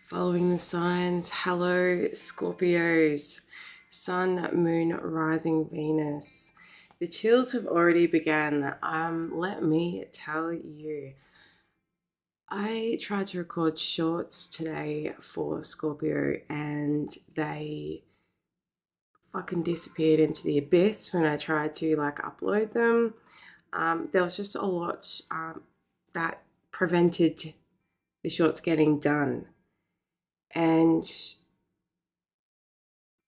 Following the signs, hello Scorpios, Sun, Moon, Rising, Venus. The chills have already begun. Let me tell you, I tried to record shorts today for Scorpio and they fucking disappeared into the abyss when I tried to upload them. There was just a lot that prevented the shorts getting done. And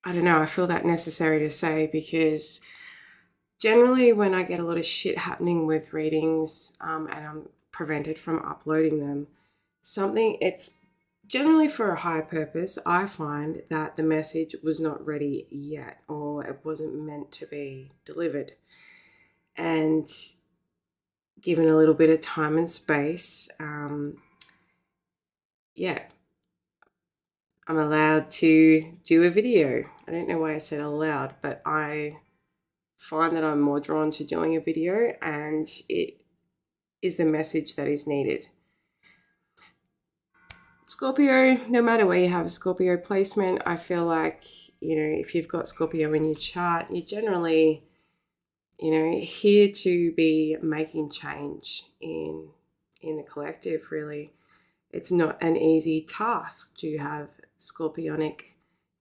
I don't know, I feel that necessary to say because generally when I get a lot of shit happening with readings and I'm prevented from uploading them, it's generally for a higher purpose. I find that the message was not ready yet or it wasn't meant to be delivered. And given a little bit of time and space, I'm allowed to do a video. I don't know why I said allowed, but I find that I'm more drawn to doing a video and it is the message that is needed. Scorpio, no matter where you have a Scorpio placement, I feel like, if you've got Scorpio in your chart, you're generally, here to be making change in the collective, really. It's not an easy task to have Scorpionic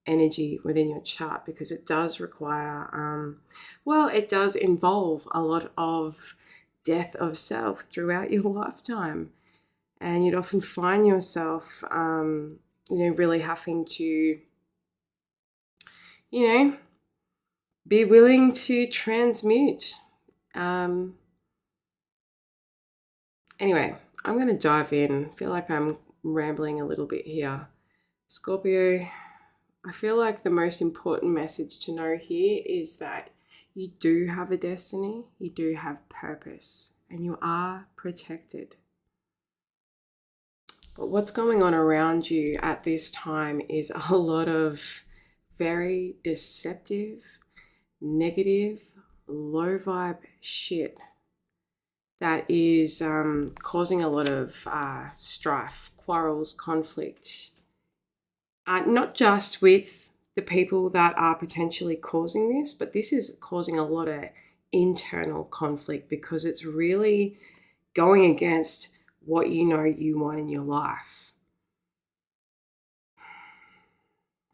energy within your chart because it does require, it does involve a lot of death of self throughout your lifetime. And you'd often find yourself, really having to, be willing to transmute. Anyway, I'm going to dive in. I feel like I'm rambling a little bit here. Scorpio, I feel like the most important message to know here is that you do have a destiny, you do have purpose, and you are protected. But what's going on around you at this time is a lot of very deceptive, negative, low vibe shit that is causing a lot of strife, quarrels, conflict. Not just with the people that are potentially causing this, but this is causing a lot of internal conflict because it's really going against what you know you want in your life.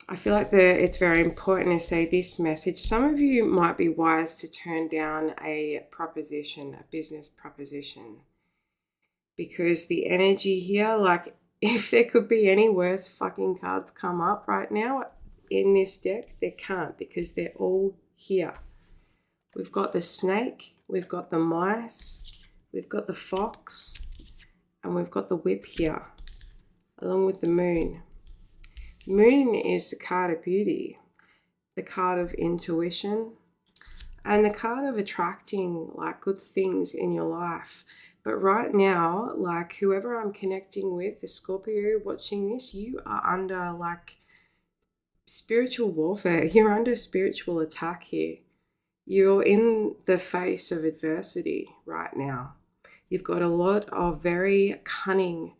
I feel like it's very important to say this message. Some of you might be wise to turn down a proposition, a business proposition, because the energy here, if there could be any worse fucking cards come up right now in this deck, there can't because they're all here. We've got the snake, we've got the mice, we've got the fox, and we've got the whip here, along with the moon. Moon is the card of beauty, the card of intuition, and the card of attracting good things in your life. But right now, whoever I'm connecting with, the Scorpio watching this, you are under spiritual warfare. You're under spiritual attack here. You're in the face of adversity right now. You've got a lot of very cunning,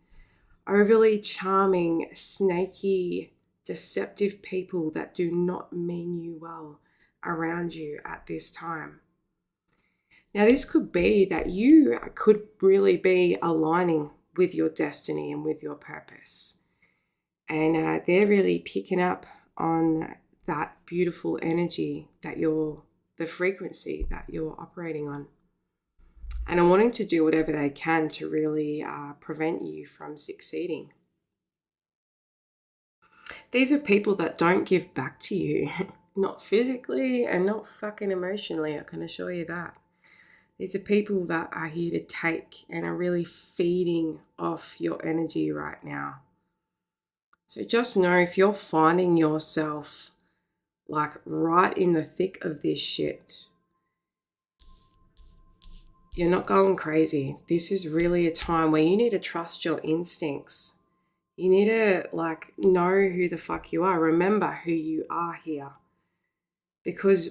overly charming, snaky, deceptive people that do not mean you well around you at this time. Now, this could be that you could really be aligning with your destiny and with your purpose. And they're really picking up on that beautiful energy the frequency that you're operating on. And are wanting to do whatever they can to really prevent you from succeeding. These are people that don't give back to you, not physically and not fucking emotionally, I can assure you that. These are people that are here to take and are really feeding off your energy right now. So just know if you're finding yourself right in the thick of this shit, you're not going crazy. This is really a time where you need to trust your instincts. You need to know who the fuck you are. Remember who you are here. Because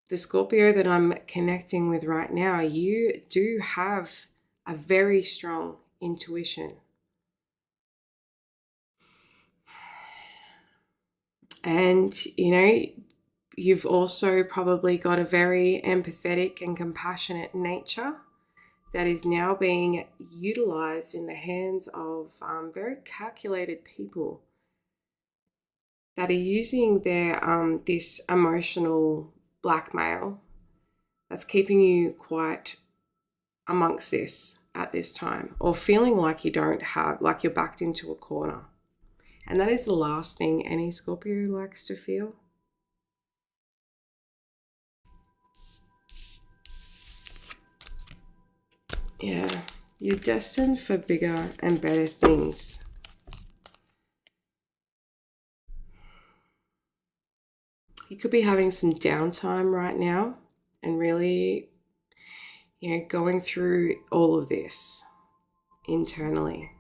the Scorpio that I'm connecting with right now, you do have a very strong intuition. And, you've also probably got a very empathetic and compassionate nature that is now being utilized in the hands of very calculated people that are using their this emotional blackmail that's keeping you quite amongst this at this time, or feeling like you don't have, like you're backed into a corner. And that is the last thing any Scorpio likes to feel. Yeah, you're destined for bigger and better things. You could be having some downtime right now and really, going through all of this internally.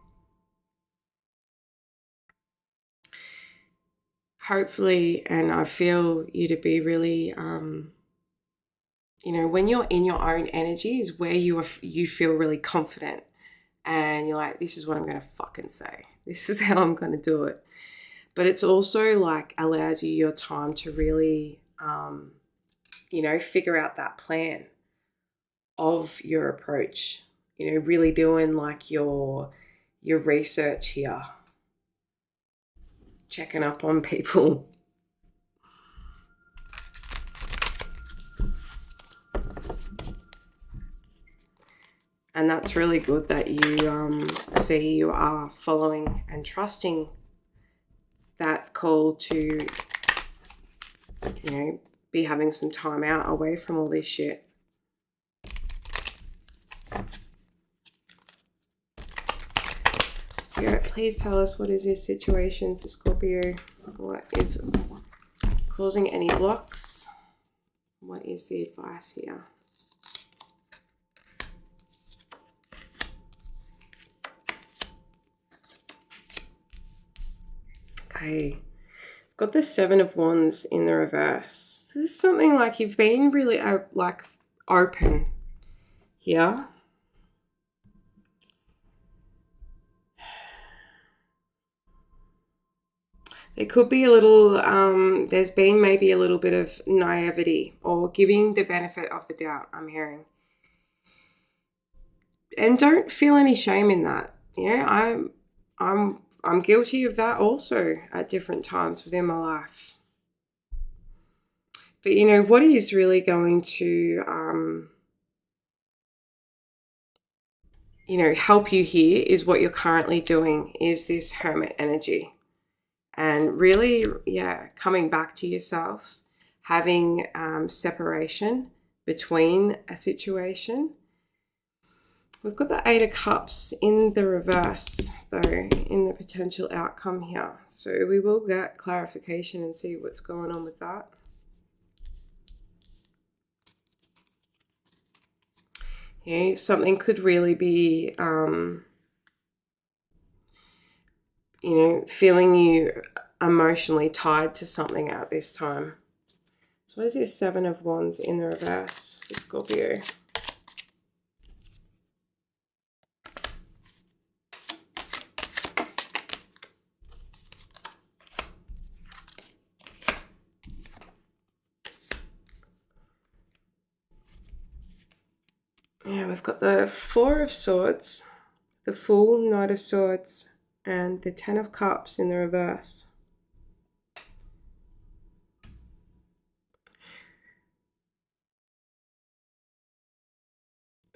Hopefully, and I feel you to be really, when you're in your own energy is where you feel really confident, and you're like, this is what I'm going to fucking say. This is how I'm going to do it. But it's also like allows you your time to really, figure out that plan of your approach, really doing like your research here, checking up on people. And that's really good that you see you are following and trusting that call to, be having some time out away from all this shit. Spirit, please tell us, what is this situation for Scorpio? What is causing any blocks? What is the advice here? Okay, got the Seven of Wands in the reverse. This is something like you've been really open here. There could be a little, there's been maybe a little bit of naivety or giving the benefit of the doubt, I'm hearing. And don't feel any shame in that. I'm guilty of that also at different times within my life. But what is really going to help you here is what you're currently doing, is this Hermit energy. And really, coming back to yourself, having separation between a situation. We've got the Eight of Cups in the reverse, though, in the potential outcome here. So we will get clarification and see what's going on with that. Something could really be, feeling you emotionally tied to something at this time. So what is this Seven of Wands in the reverse for Scorpio? Yeah, we've got the Four of Swords, the Fool, Knight of Swords, and the Ten of Cups in the reverse.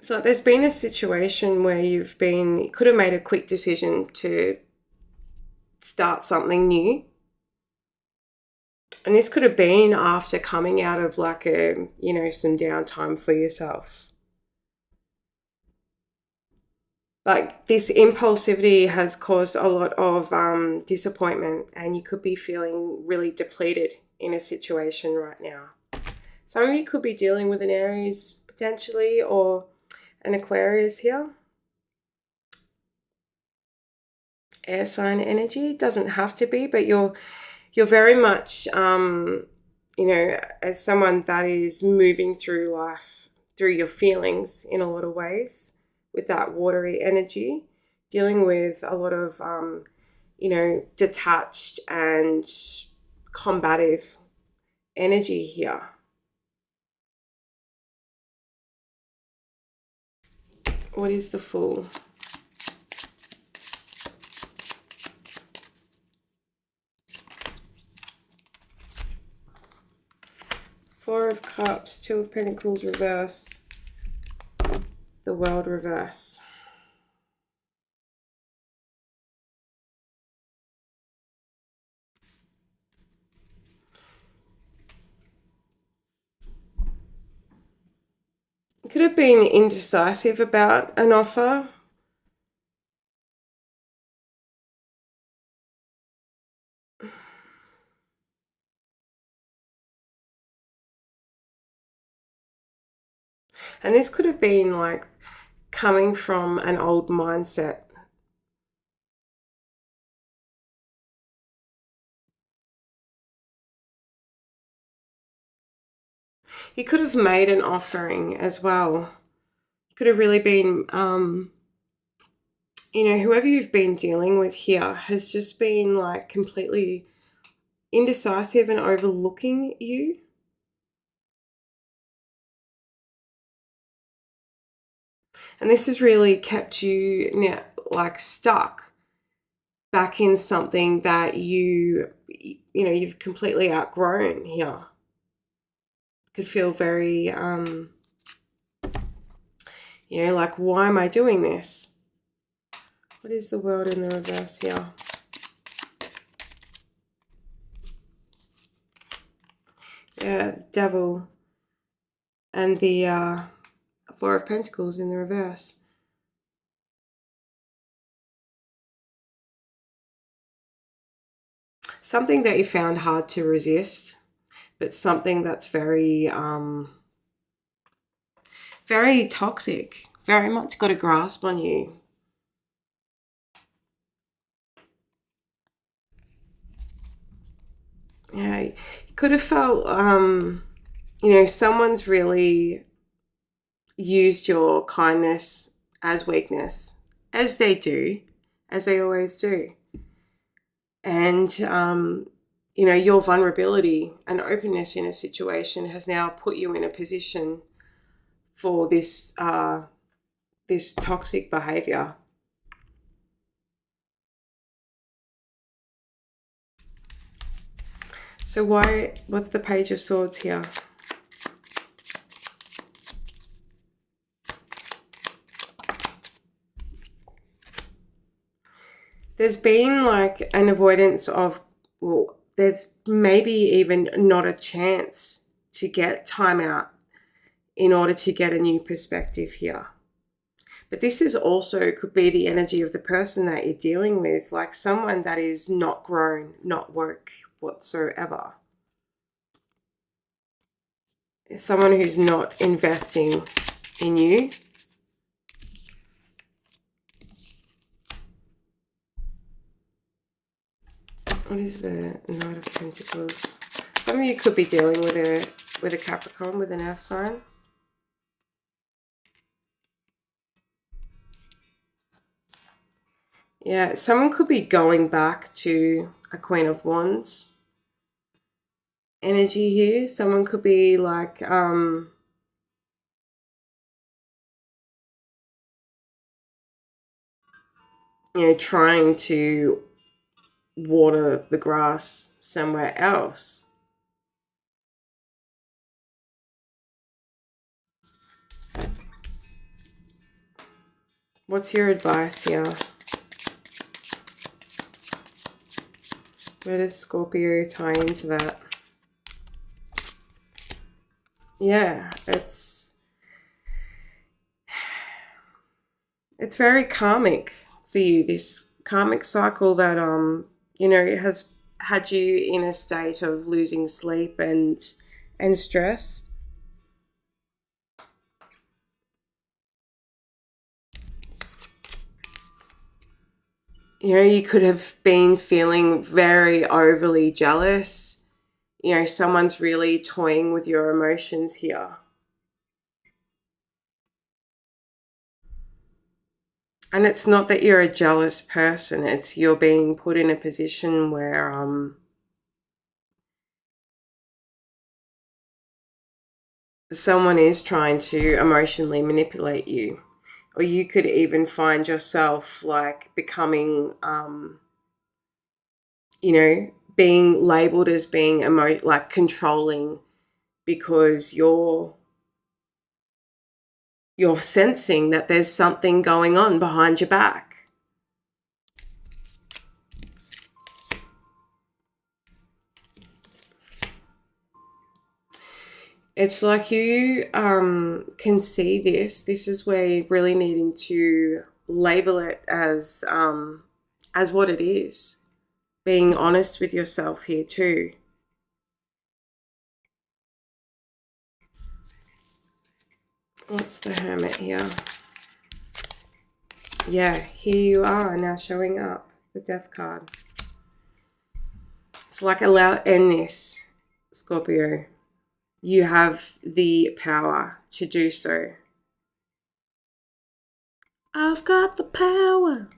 So there's been a situation where you could have made a quick decision to start something new. And this could have been after coming out of some downtime for yourself. Like this impulsivity has caused a lot of disappointment, and you could be feeling really depleted in a situation right now. Some of you could be dealing with an Aries potentially, or an Aquarius here. Air sign energy, doesn't have to be, but you're very much, as someone that is moving through life, through your feelings in a lot of ways, with that watery energy, dealing with a lot of, detached and combative energy here. What is the Fool? Four of Cups, Two of Pentacles reverse, the World reverse. Could have been indecisive about an offer. And this could have been like coming from an old mindset. You could have made an offering as well. You could have really been, whoever you've been dealing with here has just been like completely indecisive and overlooking you. And this has really kept you now like stuck back in something that you've completely outgrown here. Could feel very, like, why am I doing this? What is the World in the reverse here? Yeah, the Devil and the Four of Pentacles in the reverse. Something that you found hard to resist, but something that's very, very toxic, very much got a grasp on you. Yeah, you could have felt, someone's really used your kindness as weakness, as they do, as they always do. And, your vulnerability and openness in a situation has now put you in a position for this toxic behavior. So what's the Page of Swords here? There's been like an avoidance of, well, there's maybe even not a chance to get time out in order to get a new perspective here. But this is also could be the energy of the person that you're dealing with, like someone that is not grown, not woke whatsoever. Someone who's not investing in you. What is the Knight of Pentacles? Some of you could be dealing with a Capricorn, with an earth sign. Yeah, someone could be going back to a Queen of Wands energy here. Someone could be like, trying to water the grass somewhere else. What's your advice here? Where does Scorpio tie into that? Yeah, it's very karmic for you, this karmic cycle that has had you in a state of losing sleep and stress. You could have been feeling very overly jealous. Someone's really toying with your emotions here. And it's not that you're a jealous person. It's you're being put in a position where someone is trying to emotionally manipulate you, or you could even find yourself like becoming, being labeled as being like controlling, because you're sensing that there's something going on behind your back. It's like you can see this. This is where you're really needing to label it as what it is. Being honest with yourself here too. What's the Hermit here? Yeah, here you are now showing up. The Death card. It's like end this, Scorpio. You have the power to do so. I've got the power.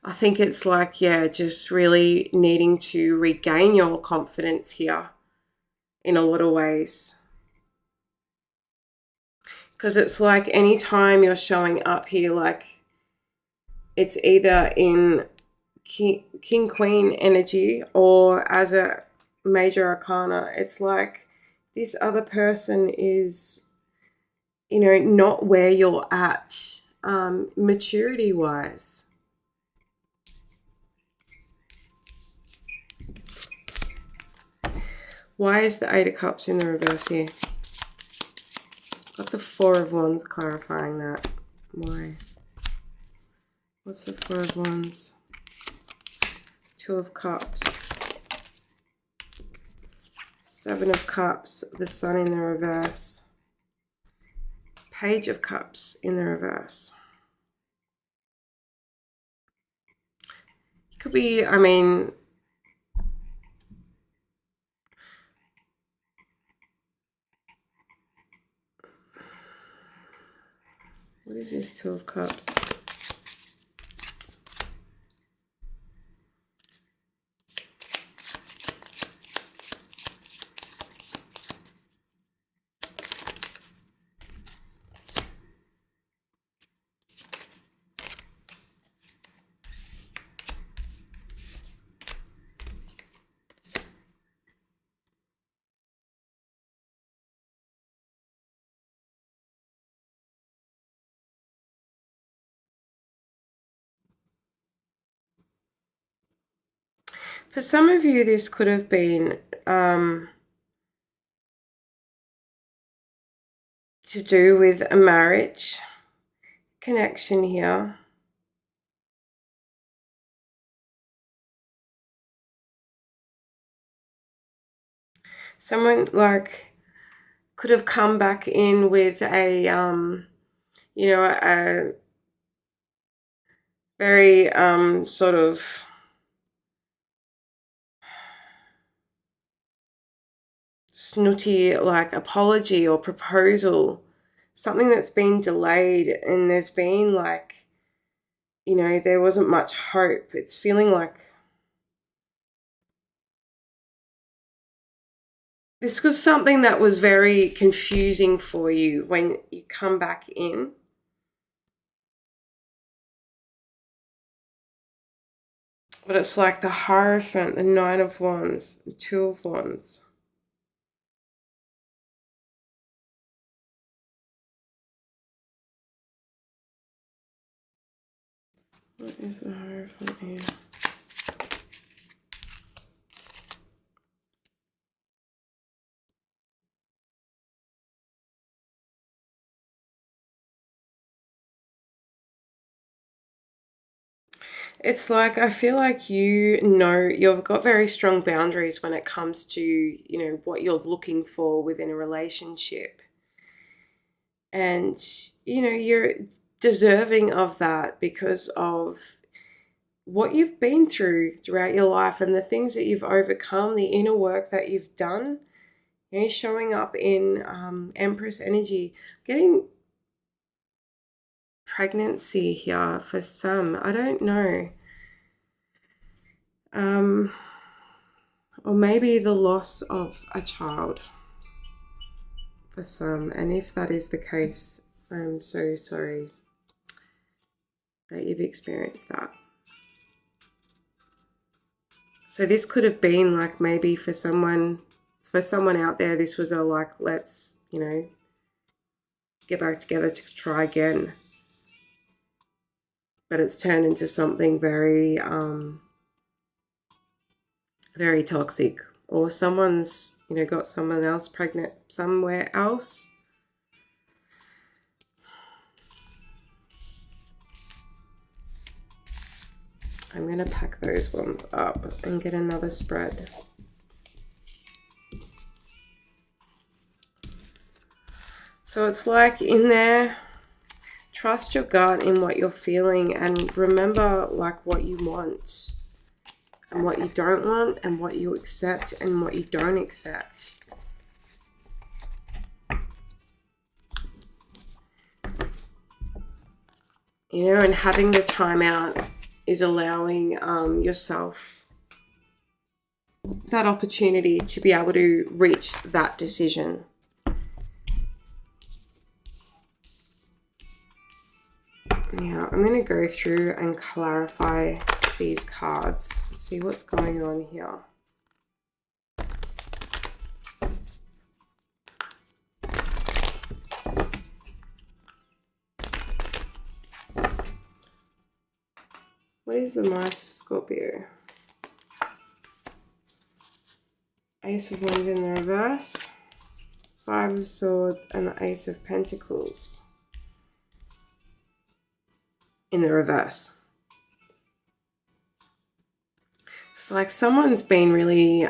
I think it's like, just really needing to regain your confidence here in a lot of ways. Because it's like anytime you're showing up here, like it's either in King Queen energy or as a major arcana, it's like this other person is, not where you're at maturity wise. Why is the Eight of Cups in the reverse here? Got the Four of Wands clarifying that. Why? What's the Four of Wands? Two of Cups. Seven of Cups. The Sun in the reverse. Page of Cups in the reverse. Could be, what is this Two of Cups? For some of you, this could have been to do with a marriage connection here. Someone like could have come back in with a very sort of snooty like apology or proposal, something that's been delayed, and there's been like, there wasn't much hope. It's feeling like this was something that was very confusing for you when you come back in. But it's like the Hierophant, the Nine of Wands, the Two of Wands. What is the Hierophant here? It's like, I feel like you've got very strong boundaries when it comes to, what you're looking for within a relationship. And, you're deserving of that because of what you've been throughout your life and the things that you've overcome, the inner work that you've done. Showing up in Empress energy, getting pregnancy here for some. I don't know. Or maybe the loss of a child. for some. And if that is the case, I'm so sorry that you've experienced that. So this could have been like maybe for someone out there, this was a like, let's, you know, get back together to try again. But it's turned into something very, very toxic. Or someone's, you know, got someone else pregnant somewhere else. I'm going to pack those ones up and get another spread. So it's like in there, trust your gut in what you're feeling and remember like what you want and what you don't want and what you accept and what you don't accept. You know, and having the time out is allowing yourself that opportunity to be able to reach that decision. Now, I'm going to go through and clarify these cards and see what's going on here. What is the most for Scorpio? Ace of Wands in the reverse, Five of Swords, and the Ace of Pentacles in the reverse. It's like someone's been really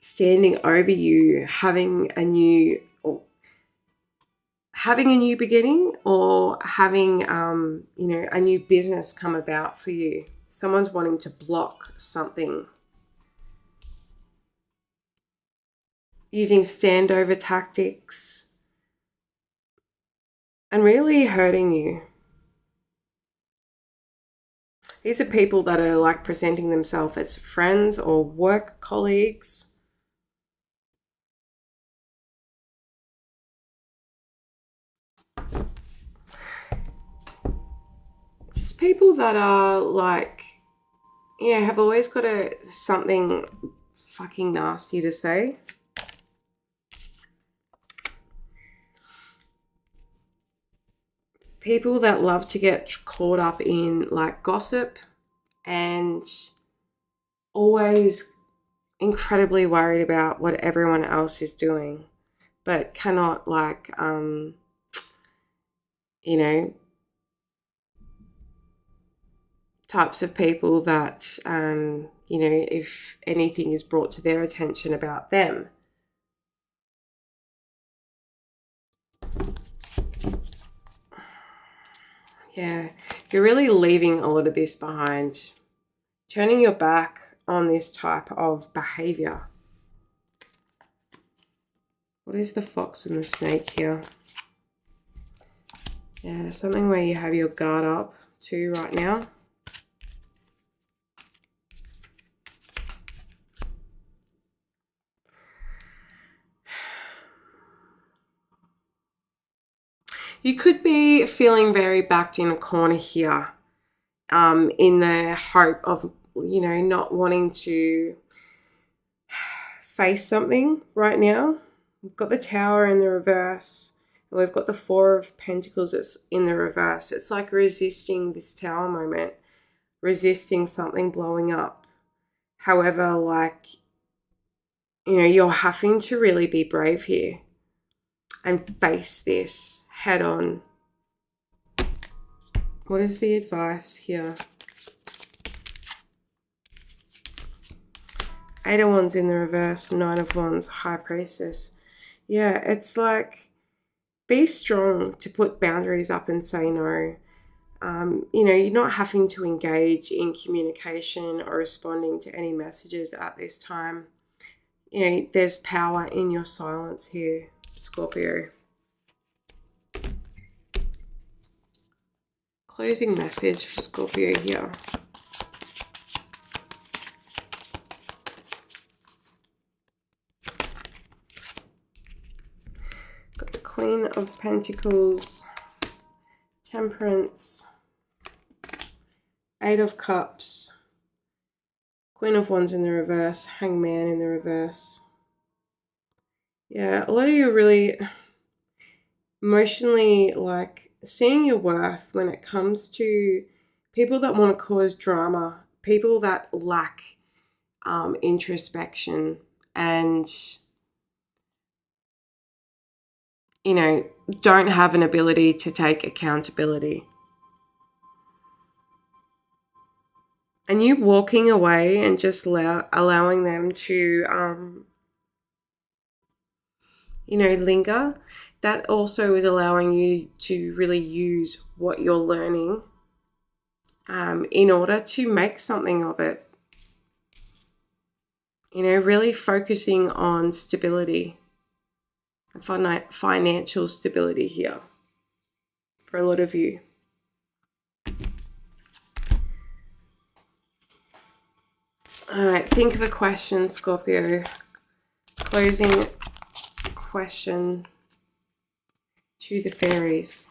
standing over you, having a new beginning, or having you know, a new business come about for you. Someone's wanting to block something, using standover tactics and really hurting you. These are people that are like presenting themselves as friends or work colleagues. Just people that are like, yeah, have always got something fucking nasty to say. People that love to get caught up in like gossip and always incredibly worried about what everyone else is doing, but cannot like, you know, types of people that, you know, if anything is brought to their attention about them, yeah, you're really leaving a lot of this behind, turning your back on this type of behavior. What is the fox and the snake here? Yeah, something where you have your guard up too right now. You could be feeling very backed in a corner here, in the hope of, you know, not wanting to face something right now. We've got the Tower in the reverse, and we've got the Four of Pentacles that's in the reverse. It's like resisting this Tower moment, resisting something blowing up. However, like, you know, you're having to really be brave here and face this head on. What is the advice here? Eight of Wands in the reverse, Nine of Wands, High Priestess. Yeah, it's like, be strong to put boundaries up and say no. You know, you're not having to engage in communication or responding to any messages at this time. You know, there's power in your silence here, Scorpio. Closing message for Scorpio here. Queen of Pentacles, Temperance, Eight of Cups, Queen of Wands in the reverse, Hangman in the reverse. Yeah, a lot of you are really emotionally like seeing your worth when it comes to people that want to cause drama, people that lack introspection and, you know, don't have an ability to take accountability. And you walking away and just allowing them to, you know, linger, that also is allowing you to really use what you're learning in order to make something of it. You know, really focusing on stability, financial stability here for a lot of you. All right, think of a question, Scorpio. Closing question to the fairies.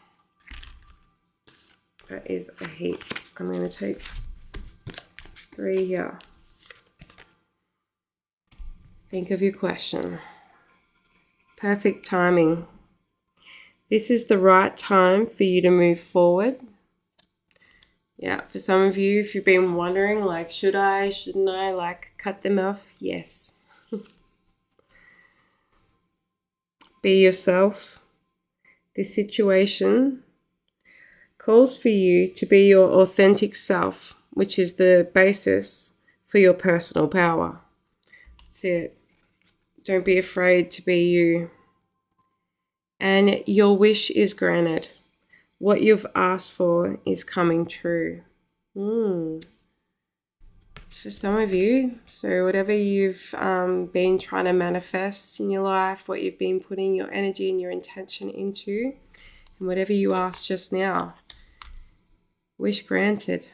That is a heap. I'm going to take 3 here. Think of your question. Perfect timing. This is the right time for you to move forward. Yeah, for some of you, if you've been wondering, like, should I, shouldn't I, like, cut them off? Yes. Be yourself. This situation calls for you to be your authentic self, which is the basis for your personal power. That's it. Don't be afraid to be you. And your wish is granted. What you've asked for is coming true. It's for some of you. So whatever you've been trying to manifest in your life, what you've been putting your energy and your intention into, and whatever you asked just now, wish granted.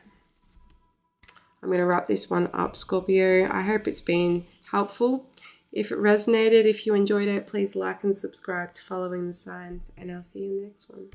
I'm going to wrap this one up, Scorpio. I hope it's been helpful. If it resonated, if you enjoyed it, please like and subscribe to Following the Signs, and I'll see you in the next one.